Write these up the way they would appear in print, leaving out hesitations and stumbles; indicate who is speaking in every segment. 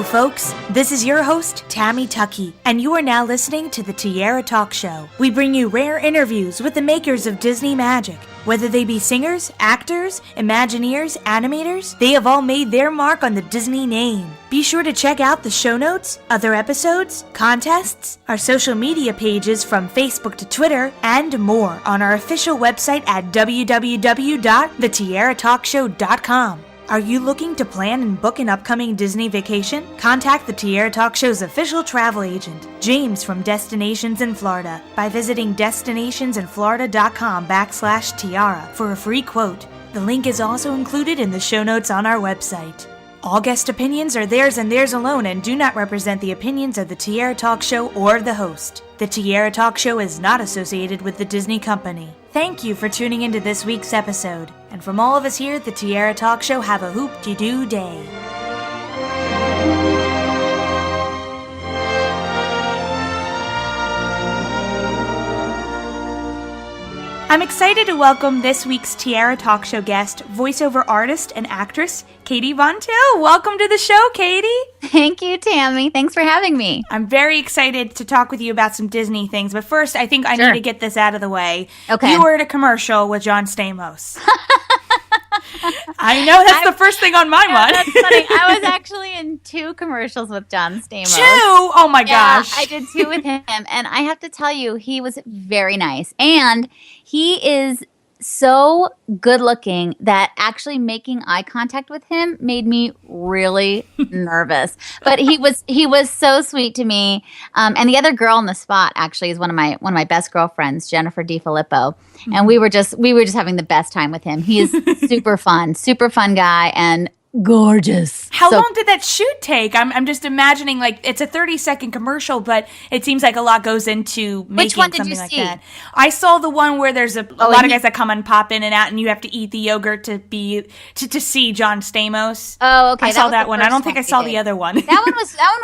Speaker 1: folks. This is your host, Tammy Tuckey, and you are now listening to the Tiara Talk Show. We bring you rare interviews with the makers of Disney magic. Whether they be singers, actors, Imagineers, animators, they have all made their mark on the Disney name. Be sure to check out the show notes, other episodes, contests, our social media pages from Facebook to Twitter, and more on our official website at www.thetiaratalkshow.com. Are you looking to plan and book an upcoming Disney vacation? Contact the Tiara Talk Show's official travel agent, James from Destinations in Florida, by visiting destinationsinflorida.com/tiara for a free quote. The link is also included in the show notes on our website. All guest opinions are theirs and theirs alone and do not represent the opinions of the Tiara Talk Show or the host. The Tiara Talk Show is not associated with the Disney Company. Thank you for tuning into this week's episode. And from all of us here at the Tiara Talk Show, have a hoop-de-doo day. I'm excited to welcome this week's Tiara Talk Show guest, voiceover artist and actress, Katie Von Til. Welcome to the show, Katie.
Speaker 2: Thank you, Tammy. Thanks for having me.
Speaker 1: I'm very excited to talk with you about some Disney things, but first, I think I need to get this out of the way.
Speaker 2: Okay.
Speaker 1: You were in a commercial with John Stamos. I know that's the first thing on my mind.
Speaker 2: That's funny. I was actually in 2 commercials with John Stamos.
Speaker 1: 2? Oh my gosh.
Speaker 2: I did 2 with him, and I have to tell you, he was very nice. And he is so good looking that actually making eye contact with him made me really nervous. But he was so sweet to me. And the other girl in the spot actually is one of my best girlfriends, Jennifer DiFilippo. And we were just having the best time with him. He is super fun guy and gorgeous.
Speaker 1: How long did that shoot take? I'm just imagining, like, it's a 30-second commercial, but it seems like a lot goes into making
Speaker 2: Which one did
Speaker 1: something
Speaker 2: you
Speaker 1: like
Speaker 2: see?
Speaker 1: that. I saw the one where there's a lot of guys that come and pop in and out, and you have to eat the yogurt to see John Stamos.
Speaker 2: Oh, okay.
Speaker 1: I saw that one. I don't think I saw the other one.
Speaker 2: That one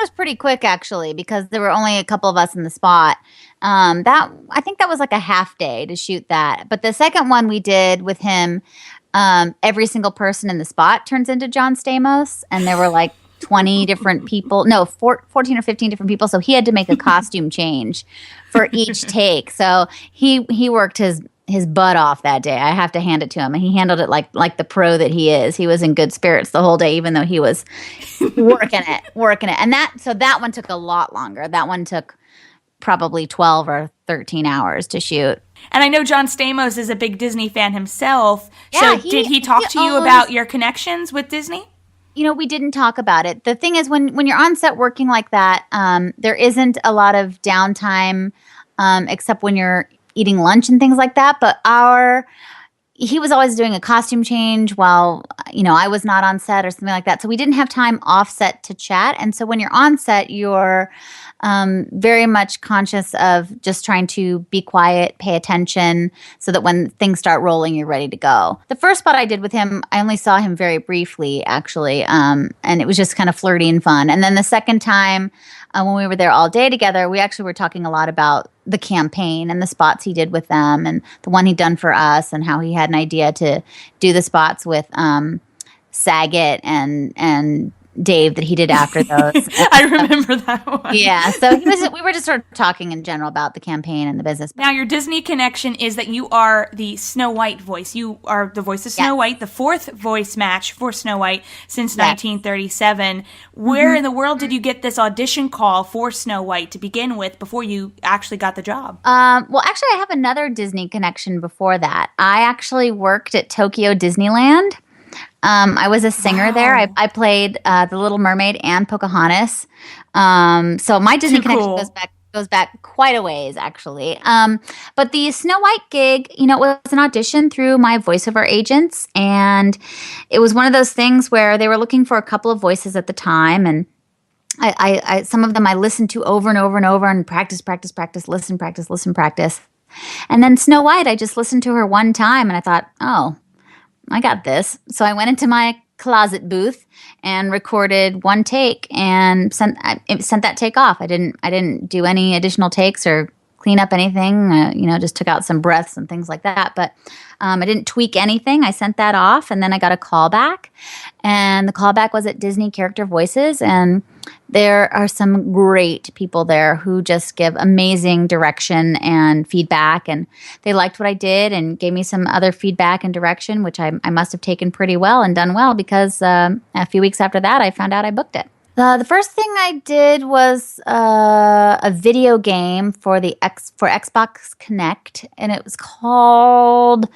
Speaker 2: was pretty quick actually, because there were only a couple of us in the spot. I think that was like a half day to shoot that. But the second one we did with him, every single person in the spot turns into John Stamos, and there were like 20 different people, 14 or 15 different people, so he had to make a costume change for each take. So he worked his butt off that day. I have to hand it to him, and he handled it like the pro that he is. He was in good spirits the whole day, even though he was working it. And that one took a lot longer. That one took probably 12 or 13 hours to shoot.
Speaker 1: And I know John Stamos is a big Disney fan himself.
Speaker 2: Yeah,
Speaker 1: so did he talk to you about your connections with Disney?
Speaker 2: You know, we didn't talk about it. The thing is, when you're on set working like that, there isn't a lot of downtime except when you're eating lunch and things like that. But he was always doing a costume change while, I was not on set or something like that. So we didn't have time off set to chat. And so when you're on set, you're very much conscious of just trying to be quiet, pay attention, so that when things start rolling, you're ready to go. The first spot I did with him, I only saw him very briefly, actually, and it was just kind of flirty and fun. And then the second time, when we were there all day together, we actually were talking a lot about the campaign and the spots he did with them, and the one he'd done for us, and how he had an idea to do the spots with Saget and Dave that he did after those.
Speaker 1: I remember that one.
Speaker 2: Yeah, so we were just sort of talking in general about the campaign and the business.
Speaker 1: Now, your Disney connection is that you are the Snow White voice. You are the voice of Snow White, the 4th voice match for Snow White since 1937. Where in the world did you get this audition call for Snow White to begin with before you actually got the job?
Speaker 2: Well, actually, I have another Disney connection before that. I actually worked at Tokyo Disneyland. I was a singer there. I played The Little Mermaid and Pocahontas. So my Disney connection goes back quite a ways, actually. But the Snow White gig, it was an audition through my voiceover agents, and it was one of those things where they were looking for a couple of voices at the time, and I some of them I listened to over and over and over and practice, listen, practice. And then Snow White, I just listened to her one time, and I thought, oh, I got this. So I went into my closet booth and recorded one take and sent that take off. I didn't do any additional takes or clean up anything. Just took out some breaths and things like that. But I didn't tweak anything. I sent that off, and then I got a call back. And the callback was at Disney Character Voices, and there are some great people there who just give amazing direction and feedback, and they liked what I did and gave me some other feedback and direction, which I must have taken pretty well and done well, because a few weeks after that, I found out I booked it. The first thing I did was a video game for Xbox Connect, and it was called,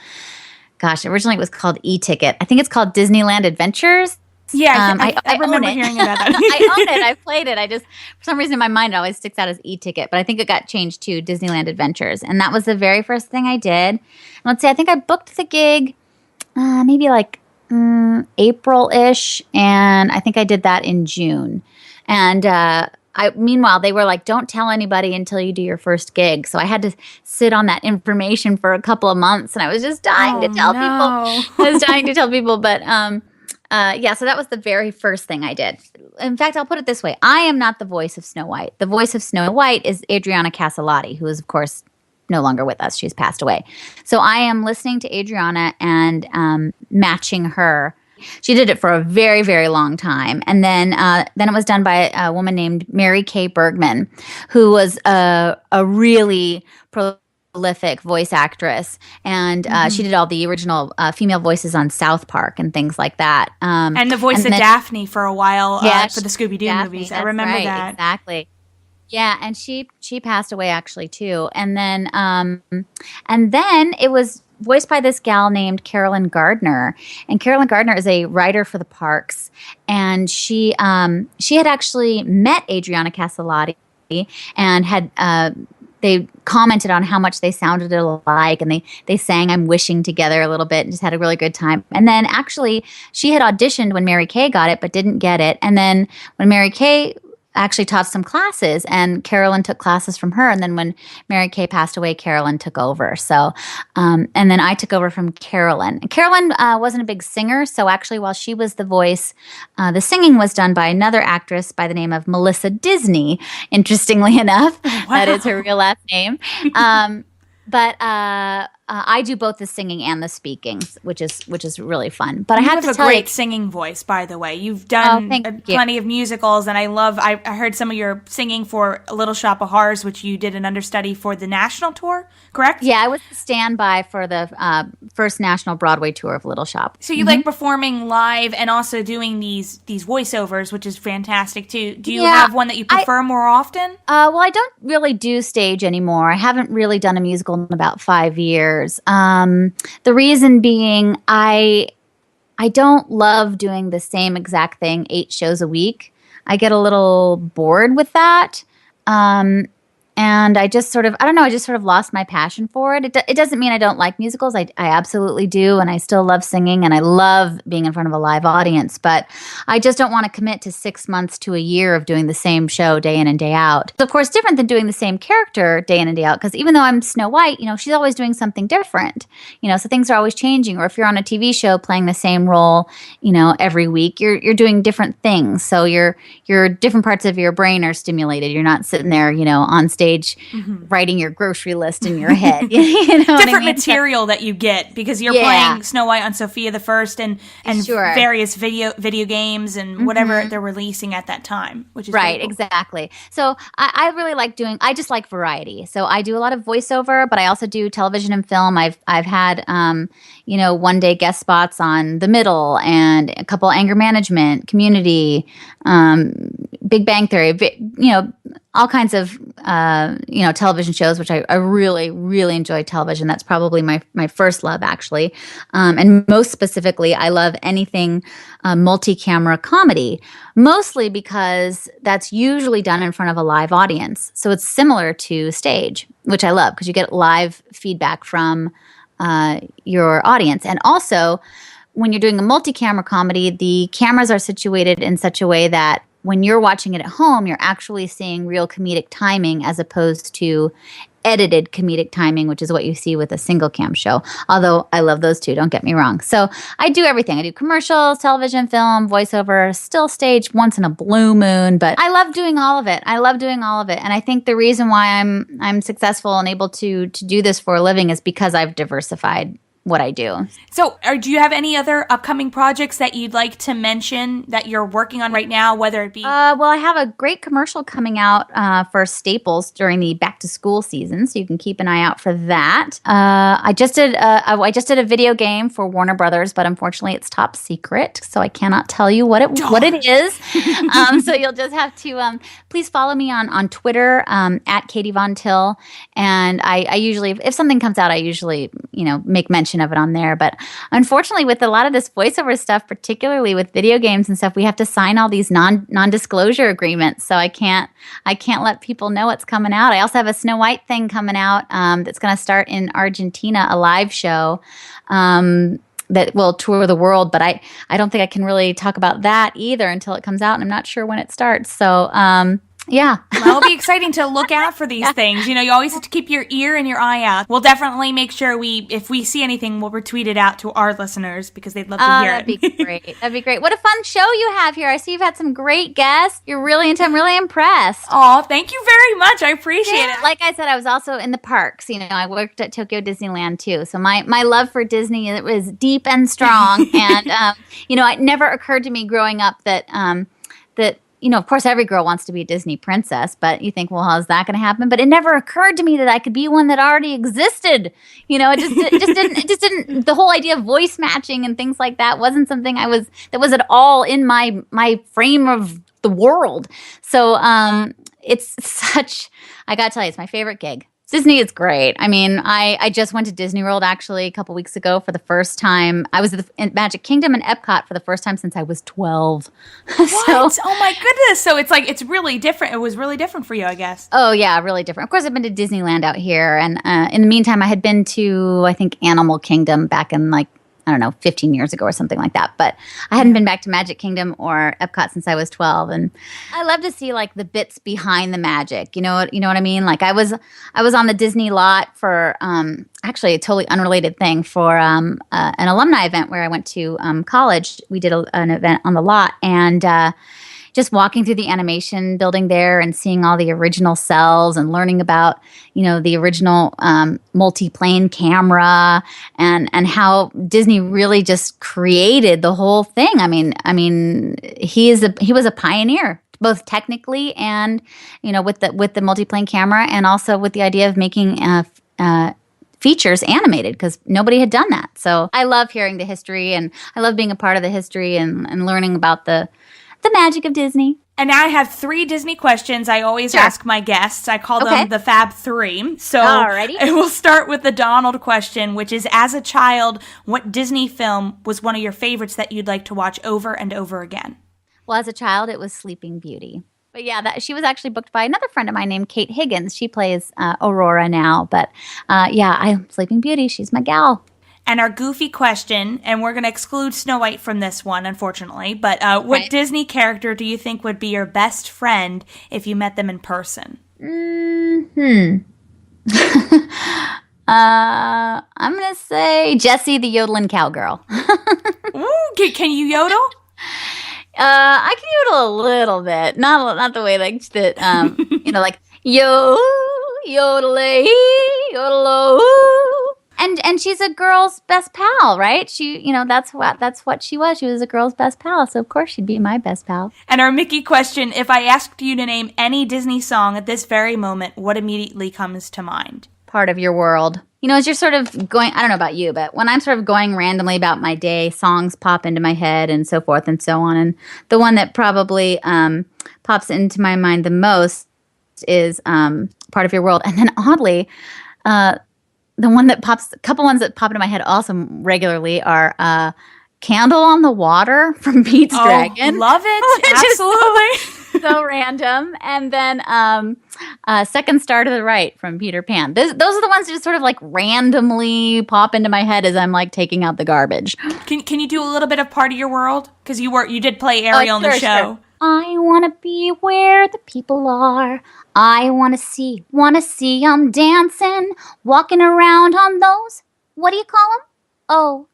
Speaker 2: originally it was called E-Ticket. I think it's called Disneyland Adventures.
Speaker 1: Yeah, I remember hearing about that.
Speaker 2: I own it. I played it. For some reason in my mind, it always sticks out as E-Ticket, but I think it got changed to Disneyland Adventures. And that was the very first thing I did. And let's see, I think I booked the gig maybe like April-ish, and I think I did that in June. And meanwhile, they were like, don't tell anybody until you do your first gig. So I had to sit on that information for a couple of months, and I was just dying to tell people. I was dying to tell people, but so that was the very first thing I did. In fact, I'll put it this way. I am not the voice of Snow White. The voice of Snow White is Adriana Caselotti, who is, of course, no longer with us. She's passed away. So I am listening to Adriana and matching her. She did it for a very, very long time. And then it was done by a woman named Mary Kay Bergman, who was a really prolific voice actress. And she did all the original female voices on South Park and things like that.
Speaker 1: And the voice of Daphne for a while for the Scooby-Doo movies. I remember that.
Speaker 2: Exactly. Yeah, and she passed away actually too. And then it was voiced by this gal named Carolyn Gardner. And Carolyn Gardner is a writer for the parks, and she had actually met Adriana Caselotti and had they commented on how much they sounded alike, and they sang "I'm Wishing" together a little bit and just had a really good time. And then actually she had auditioned when Mary Kay got it but didn't get it. And then when Mary Kay actually taught some classes, and Carolyn took classes from her. And then when Mary Kay passed away, Carolyn took over. So, and then I took over from Carolyn. And Carolyn wasn't a big singer, so actually while she was the voice, the singing was done by another actress by the name of Melissa Disney, interestingly enough. Wow. That is her real last name. But I do both the singing and the speaking, which is really fun. But
Speaker 1: you
Speaker 2: I have to
Speaker 1: a
Speaker 2: tell
Speaker 1: great singing voice, by the way. You've done plenty of musicals, and I heard some of your singing for Little Shop of Horrors, which you did an understudy for the national tour, correct?
Speaker 2: Yeah, I was the standby for the first national Broadway tour of Little Shop.
Speaker 1: So you like performing live and also doing these voiceovers, which is fantastic too. Do you have one that you prefer more often?
Speaker 2: Well, I don't really do stage anymore. I haven't really done a musical in about 5 years. The reason being, I don't love doing the same exact thing 8 shows a week. I get a little bored with that. And I just sort of, I just sort of lost my passion for it. It doesn't mean I don't like musicals. I absolutely do. And I still love singing, and I love being in front of a live audience. But I just don't want to commit to 6 months to a year of doing the same show day in and day out. It's, of course, different than doing the same character day in and day out. Because even though I'm Snow White, she's always doing something different. So things are always changing. Or if you're on a TV show playing the same role, every week, you're doing different things. So your different parts of your brain are stimulated. You're not sitting there, on stage writing your grocery list in your head.
Speaker 1: Different material that you get because you're playing Snow White on Sophia the First and various video games and whatever they're releasing at that time, which is
Speaker 2: right,
Speaker 1: cool.
Speaker 2: Exactly. So I really like I just like variety. So I do a lot of voiceover, but I also do television and film. I've had one day guest spots on The Middle and a couple Anger Management, Community, Big Bang Theory, all kinds of television shows, which I really, really enjoy television. That's probably my first love, actually. And most specifically, I love anything multi-camera comedy, mostly because that's usually done in front of a live audience. So it's similar to stage, which I love because you get live feedback from your audience. And also, when you're doing a multi-camera comedy, the cameras are situated in such a way that when you're watching it at home, you're actually seeing real comedic timing as opposed to edited comedic timing, which is what you see with a single cam show. Although I love those too, don't get me wrong. So I do everything. I do commercials, television, film, voiceover, still stage once in a blue moon, but I love doing all of it. And I think the reason why I'm successful and able to do this for a living is because I've diversified what I do.
Speaker 1: So do you have any other upcoming projects that you'd like to mention that you're working on right now, whether it be...
Speaker 2: Well, I have a great commercial coming out for Staples during the back to school season, so you can keep an eye out for that. I just did a video game for Warner Brothers, but unfortunately it's top secret, so I cannot tell you what it is. So you'll just have to please follow me on Twitter at Katie Von Till, and I usually, if something comes out, I usually make mention of it on there. But unfortunately, with a lot of this voiceover stuff, particularly with video games and stuff, we have to sign all these non-disclosure agreements. So I can't let people know what's coming out. I also have a Snow White thing coming out that's going to start in Argentina, a live show that will tour the world. But I don't think I can really talk about that either until it comes out, and I'm not sure when it starts. So yeah.
Speaker 1: Well, it'll be exciting to look out for these things. You always have to keep your ear and your eye out. We'll definitely make sure if we see anything, we'll retweet it out to our listeners because they'd love to hear it.
Speaker 2: That'd be great. That'd be great. What a fun show you have here. I see you've had some great guests. I'm really impressed.
Speaker 1: Oh, thank you very much. I appreciate it.
Speaker 2: Like I said, I was also in the parks. I worked at Tokyo Disneyland too. So my love for Disney, it was deep and strong. And, it never occurred to me growing up that of course, every girl wants to be a Disney princess, but you think, well, how's that going to happen? But it never occurred to me that I could be one that already existed. It just didn't. The whole idea of voice matching and things like that wasn't something that was at all in my frame of the world. So it's such. I got to tell you, it's my favorite gig. Disney is great. I mean, I just went to Disney World actually a couple weeks ago for the first time. I was in Magic Kingdom and Epcot for the first time since I was 12.
Speaker 1: What? Oh my goodness. So it's really different. It was really different for you, I guess.
Speaker 2: Oh yeah, really different. Of course, I've been to Disneyland out here. And in the meantime, I had been to, I think, Animal Kingdom back in 15 years ago or something like that. But I hadn't been back to Magic Kingdom or Epcot since I was 12. And I love to see the bits behind the magic. You know what I mean? I was on the Disney lot for actually a totally unrelated thing for an alumni event where I went to college. We did an event on the lot, and just walking through the animation building there and seeing all the original cells and learning about, the original multi-plane camera and how Disney really just created the whole thing. I mean, he was a pioneer, both technically and, with the multi-plane camera, and also with the idea of making features animated, because nobody had done that. So I love hearing the history, and I love being a part of the history and learning about the magic of Disney.
Speaker 1: And now I have 3 Disney questions I always ask my guests. I call them the Fab 3. So
Speaker 2: alrighty.
Speaker 1: I will start with the Donald question, which is, as a child, what Disney film was one of your favorites that you'd like to watch over and over again?
Speaker 2: Well, as a child, it was Sleeping Beauty. But yeah, she was actually booked by another friend of mine named Kate Higgins. She plays Aurora now. But I'm Sleeping Beauty. She's my gal.
Speaker 1: And our goofy question, and we're going to exclude Snow White from this one, unfortunately, but what Disney character do you think would be your best friend if you met them in person?
Speaker 2: I'm going to say Jessie, the yodeling cowgirl.
Speaker 1: Ooh, can you yodel?
Speaker 2: I can yodel a little bit. Not the way that, yodelay, yodelo. And she's a girl's best pal, right? She, that's what she was. She was a girl's best pal, so of course she'd be my best pal.
Speaker 1: And our Mickey question, if I asked you to name any Disney song at this very moment, what immediately comes to mind?
Speaker 2: Part of Your World. As you're sort of going, I don't know about you, but when I'm sort of going randomly about my day, songs pop into my head and so forth and so on. And the one that probably pops into my mind the most is Part of Your World. And then oddly, the one that a couple ones that pop into my head also regularly are Candle on the Water from Pete's Dragon.
Speaker 1: Love it. Absolutely.
Speaker 2: So random. And then Second Star to the Right from Peter Pan. Those are the ones that just sort of randomly pop into my head as I'm taking out the garbage.
Speaker 1: Can you do a little bit of Part of Your World? Because you did play Ariel in the show.
Speaker 2: Sure. I want to be where the people are. I want to see 'em dancing, walking around on those, what do you call them? Oh,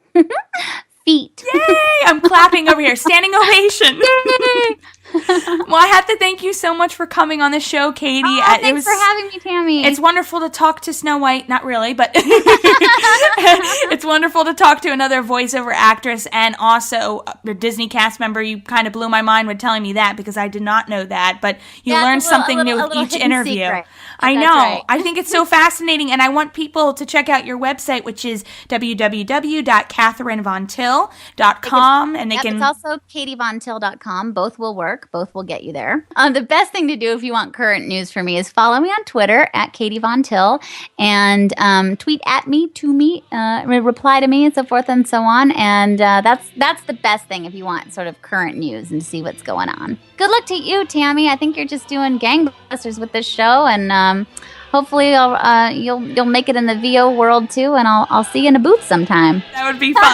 Speaker 2: feet.
Speaker 1: Yay! I'm clapping over here. Standing ovation.
Speaker 2: Yay!
Speaker 1: Well, I have to thank you so much for coming on the show, Katie.
Speaker 2: Thanks for having me, Tammy.
Speaker 1: It's wonderful to talk to Snow White. Not really, but it's wonderful to talk to another voiceover actress and also a Disney cast member. You kind of blew my mind when telling me that because I did not know that, but you learn something new with each interview.
Speaker 2: Secret.
Speaker 1: I know.
Speaker 2: Right.
Speaker 1: I think it's so fascinating, and I want people to check out your website, which is www.catherinevontill.com, and they can...
Speaker 2: It's also katievontill.com. Both will work. Both will get you there. The best thing to do if you want current news from me is follow me on Twitter at Katie Von Till and tweet at me, to me, reply to me, and so forth and so on. And that's the best thing if you want sort of current news and see what's going on. Good luck to you, Tammy. I think you're just doing gangbusters with this show, and hopefully you'll make it in the VO world too, and I'll see you in a booth sometime.
Speaker 1: That would be fun.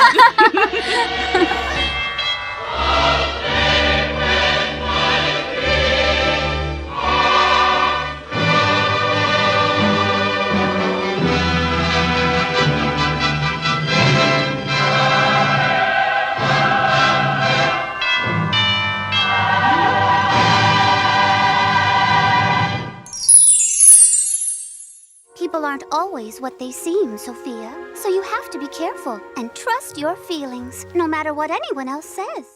Speaker 3: People aren't always what they seem, Sophia. So you have to be careful and trust your feelings, no matter what anyone else says.